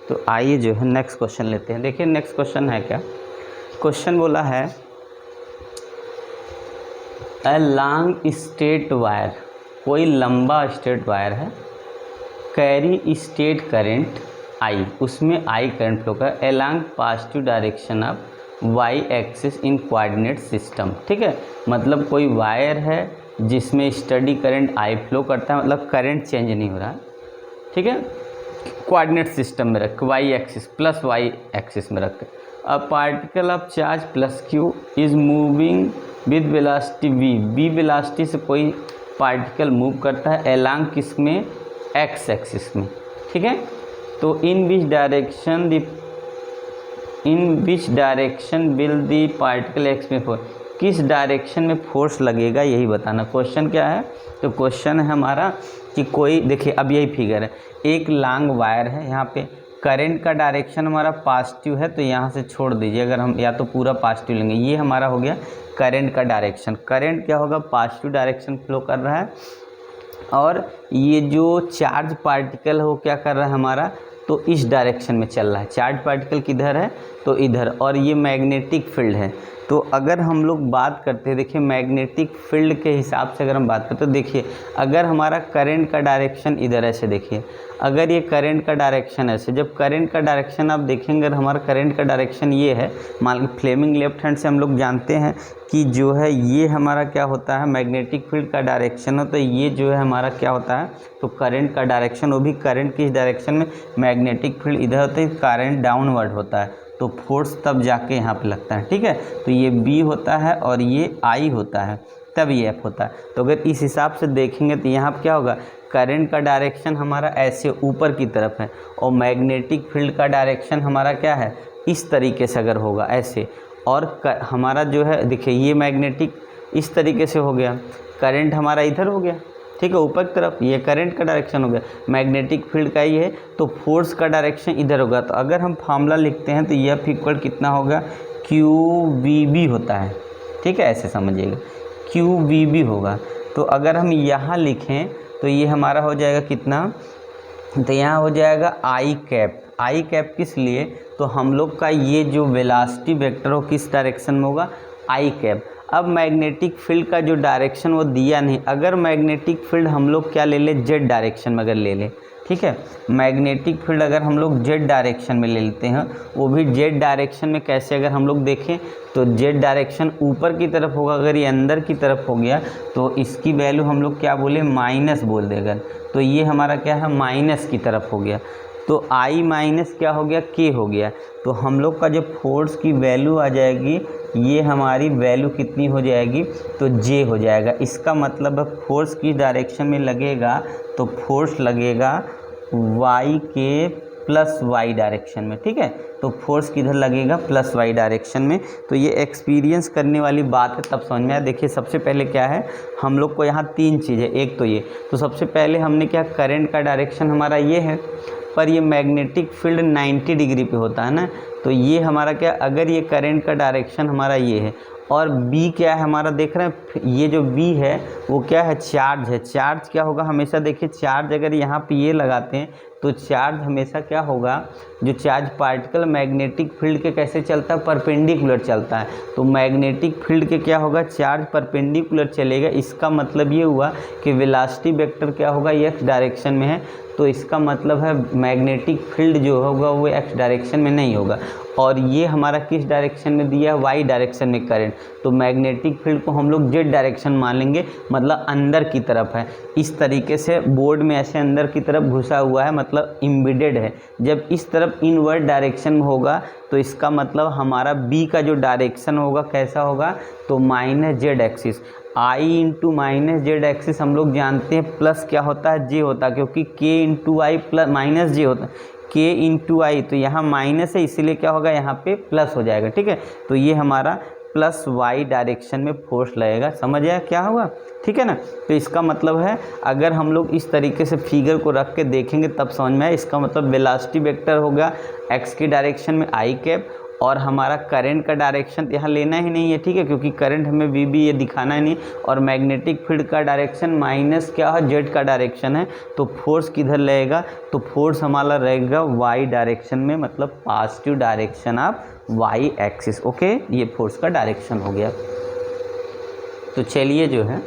तो आइए जो है नेक्स्ट क्वेश्चन लेते हैं। देखिए नेक्स्ट क्वेश्चन है क्या, क्वेश्चन बोला है अ लॉन्ग स्ट्रेट वायर, कोई लंबा स्ट्रेट वायर है, कैरी स्टेट करेंट आई, उसमें आई करंट फ्लो कर along positive direction of y axis in coordinate system. ठीक है, मतलब कोई वायर है जिसमें स्टडी करंट आई फ्लो करता है, मतलब करंट चेंज नहीं हो रहा है। ठीक है, कोऑर्डिनेट सिस्टम में रख y axis plus y axis में रख, a particle of charge plus q is moving with velocity v, v velocity से कोई पार्टिकल मूव करता है अलोंग किसमें, एक्स एक्सिस में। ठीक है, तो in which direction will the particle x में फोर्स, किस डायरेक्शन में फोर्स लगेगा यही बताना। क्वेश्चन क्या है, तो क्वेश्चन है हमारा कि कोई, देखिए अब यही फिगर है, एक लॉन्ग वायर है, यहाँ पे करंट का डायरेक्शन हमारा पॉजिटिव है, तो यहाँ से छोड़ दीजिए, अगर हम या तो पूरा पॉजिटिव लेंगे, ये हमारा हो गया करंट का डायरेक्शन। करंट क्या होगा, पॉजिटिव डायरेक्शन फ्लो कर रहा है, और ये जो चार्ज पार्टिकल है वो क्या कर रहा है हमारा, तो इस डायरेक्शन में चल रहा है। चार्ज पार्टिकल किधर है, तो इधर, और ये मैग्नेटिक फील्ड है। तो अगर हम लोग बात करते हैं, देखिए मैग्नेटिक फील्ड के हिसाब से अगर हम बात करते हैं, तो देखिए अगर हमारा करंट का डायरेक्शन इधर ऐसे, देखिए अगर ये करंट का डायरेक्शन ऐसे, जब करंट का डायरेक्शन आप देखेंगे, अगर हमारा करंट का डायरेक्शन ये है, मान लो फ्लेमिंग लेफ्ट हैंड से हम लोग जानते हैं कि जो है ये हमारा क्या होता है, मैग्नेटिक फील्ड का डायरेक्शन हो, तो ये जो है हमारा क्या होता है, तो करंट का डायरेक्शन, वो भी करंट किस डायरेक्शन में, मैग्नेटिक फील्ड इधर होता है, करंट डाउनवर्ड होता है, तो फोर्स तब जाके यहाँ पे लगता है। ठीक है, तो ये बी होता है और ये आई होता है, तब ये एफ होता है। तो अगर इस हिसाब से देखेंगे तो यहाँ पर क्या होगा, करंट का डायरेक्शन हमारा ऐसे ऊपर की तरफ है, और मैग्नेटिक फील्ड का डायरेक्शन हमारा क्या है, इस तरीके से अगर होगा ऐसे, और हमारा जो है देखिए ये मैग्नेटिक इस तरीके से हो गया, करंट हमारा इधर हो गया। ठीक है, ऊपर की तरफ ये करंट का डायरेक्शन हो गया, मैग्नेटिक फील्ड का ये है, तो फोर्स का डायरेक्शन इधर होगा। तो अगर हम फार्मूला लिखते हैं तो एफ इक्वल कितना होगा, क्यू वी बी होता है। ठीक है, ऐसे समझिएगा, क्यू वी बी होगा। तो अगर हम यहाँ लिखें तो ये हमारा हो जाएगा कितना, तो यहाँ हो जाएगा आई कैप। आई कैप किस लिए, तो हम लोग का ये जो वेलोसिटी वेक्टर हो किस डायरेक्शन में होगा, आई कैप। अब मैग्नेटिक फील्ड का जो डायरेक्शन वो दिया नहीं, अगर मैग्नेटिक फील्ड हम लोग क्या ले ले, जेड डायरेक्शन में अगर ले लें, ठीक है, मैग्नेटिक फील्ड अगर हम लोग जेड डायरेक्शन में ले लेते हैं, वो भी जेड डायरेक्शन में कैसे, अगर हम लोग देखें तो जेड डायरेक्शन ऊपर की तरफ होगा, अगर ये अंदर की तरफ हो गया तो इसकी वैल्यू हम लोग क्या बोले, माइनस बोल देगा, तो ये हमारा क्या है, माइनस की तरफ हो गया, तो आई माइनस क्या हो गया, के हो गया। तो हम लोग का जो फोर्स की वैल्यू आ जाएगी, ये हमारी वैल्यू कितनी हो जाएगी, तो जे हो जाएगा। इसका मतलब है फोर्स की डायरेक्शन में लगेगा, तो फोर्स लगेगा वाई के प्लस वाई डायरेक्शन में। ठीक है, तो फोर्स किधर लगेगा, प्लस वाई डायरेक्शन में। तो ये एक्सपीरियंस करने वाली बात है, तब समझ में आया। देखिए सबसे पहले क्या है, हम लोग को यहाँ तीन चीज़ें, एक तो ये, तो सबसे पहले हमने क्या, करंट का डायरेक्शन हमारा ये है, पर ये मैग्नेटिक फील्ड 90 डिग्री पे होता है ना, तो ये हमारा क्या, अगर ये करंट का डायरेक्शन हमारा ये है, और बी क्या है हमारा, देख रहे हैं ये जो बी है वो क्या है, चार्ज है। चार्ज क्या होगा, हमेशा देखिए चार्ज अगर यहाँ पे ये लगाते हैं तो चार्ज हमेशा क्या होगा, जो चार्ज पार्टिकल मैग्नेटिक फील्ड के कैसे चलता है, परपेंडिकुलर चलता है। तो मैग्नेटिक फील्ड के क्या होगा, चार्ज परपेंडिकुलर चलेगा। इसका मतलब ये हुआ कि वेलोसिटी वेक्टर क्या होगा, एक्स डायरेक्शन में है, तो इसका मतलब है मैग्नेटिक फील्ड जो होगा वो एक्स डायरेक्शन में नहीं होगा। और ये हमारा किस डायरेक्शन में दिया है, वाई डायरेक्शन में करंट, तो मैग्नेटिक फील्ड को हम लोग जेड डायरेक्शन मान लेंगे, मतलब अंदर की तरफ है। इस तरीके से बोर्ड में ऐसे अंदर की तरफ घुसा हुआ है, मतलब इम्बेडेड है। जब इस तरफ इनवर्ड डायरेक्शन में होगा तो इसका मतलब हमारा बी का जो डायरेक्शन होगा कैसा होगा, तो माइनस जेड एक्सिस। आई इंटू माइनस जेड एक्सिस हम लोग जानते हैं प्लस क्या होता है, जे होता है, क्योंकि के इंटू आई प्लस माइनस जे होता है, के इंटू आई, तो यहाँ माइनस है इसीलिए क्या होगा, यहाँ पे प्लस हो जाएगा। ठीक है, तो ये हमारा प्लस वाई डायरेक्शन में फोर्स लगेगा। समझ आया क्या होगा, ठीक है ना। तो इसका मतलब है अगर हम लोग इस तरीके से फिगर को रख के देखेंगे तब समझ में आए। इसका मतलब वेलोसिटी वेक्टर होगा एक्स की डायरेक्शन में आई कैप, और हमारा करंट का डायरेक्शन यहाँ लेना ही नहीं है, ठीक है, क्योंकि करंट हमें वी बी ये दिखाना ही नहीं, और मैग्नेटिक फील्ड का डायरेक्शन माइनस क्या है, जेड का डायरेक्शन है, तो फोर्स किधर लगेगा, तो फोर्स हमारा रहेगा वाई डायरेक्शन में, मतलब positive direction of y axis. Okay, ये फोर्स का डायरेक्शन हो गया। तो चलिए जो है